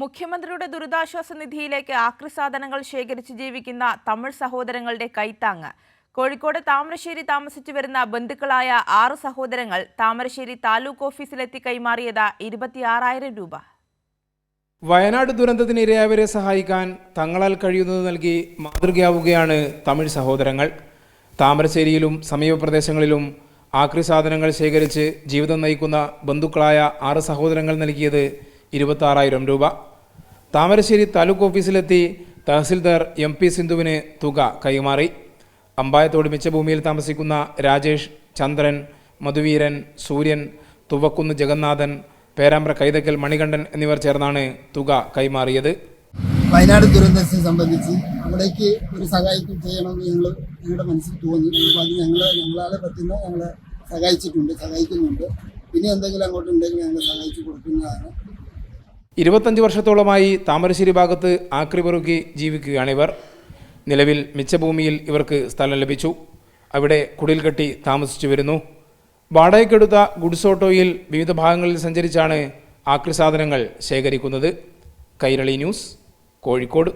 മുഖ്യമന്ത്രിയുടെ ദുരിതാശ്വാസ നിധിയിലേക്ക് ആക്രിസാധനങ്ങൾ ശേഖരിച്ച് ജീവിക്കുന്ന തമിഴ് സഹോദരങ്ങളുടെ കൈത്താങ്ങ്. കോഴിക്കോട് താമരശ്ശേരി താമസിച്ചു വരുന്ന ബന്ധുക്കളായ 6 സഹോദരങ്ങൾ താമരശ്ശേരി താലൂക്ക് ഓഫീസിലെത്തി കൈമാറിയത് 26,000 രൂപ. വയനാട് ദുരന്തത്തിനിരയായവരെ സഹായിക്കാൻ തങ്ങളാൽ കഴിയുന്നത് നൽകി മാതൃകയാവുകയാണ് തമിഴ് സഹോദരങ്ങൾ. താമരശ്ശേരിയിലും സമീപ പ്രദേശങ്ങളിലും ആക്രി സാധനങ്ങൾ ശേഖരിച്ച് ജീവിതം നയിക്കുന്ന ബന്ധുക്കളായ 6 സഹോദരങ്ങൾ നൽകിയത് 26,000 രൂപ. താമരശ്ശേരി താലൂക്ക് ഓഫീസിലെത്തി തഹസിൽദാർ MP സിന്ധുവിന് തുക കൈമാറി. അമ്പായത്തോട് മിച്ചഭൂമിയിൽ താമസിക്കുന്ന രാജേഷ്, ചന്ദ്രൻ, മധുവീരൻ, സൂര്യൻ, തുവക്കുന്ന് ജഗന്നാഥൻ, പേരാമ്പ്ര കൈതക്കൽ മണികണ്ഠൻ എന്നിവർ ചേർന്നാണ് തുക കൈമാറിയത്. വയനാട് ദുരന്തത്തെ സംബന്ധിച്ച് അവിടേക്ക് ഒരു സഹായം ചെയ്യണമെന്ന് ഞങ്ങളുടെ മനസ്സിൽ തോന്നി. അപ്പോൾ അത് ഞങ്ങളാലെ പറ്റുന്ന ഞങ്ങൾ സഹായിക്കുന്നുണ്ട്. പിന്നെ എന്തെങ്കിലും അങ്ങോട്ട് ഉണ്ടെങ്കിൽ ഞങ്ങൾ സഹായിച്ചു കൊടുക്കുന്നതാണ്. 25 വർഷത്തോളമായി താമരശ്ശേരി ഭാഗത്ത് ആക്രി പെറുക്കി ജീവിക്കുകയാണിവർ. നിലവിൽ മിച്ചഭൂമിയിൽ ഇവർക്ക് സ്ഥലം ലഭിച്ചു. അവിടെ കുടിൽ കെട്ടി താമസിച്ചു വരുന്നു. വാടകയ്ക്കെടുത്ത ഗുഡ്സ് ഓട്ടോയിൽ വിവിധ ഭാഗങ്ങളിൽ സഞ്ചരിച്ചാണ് ആക്രി സാധനങ്ങൾ ശേഖരിക്കുന്നത്. കൈരളി ന്യൂസ്, കോഴിക്കോട്.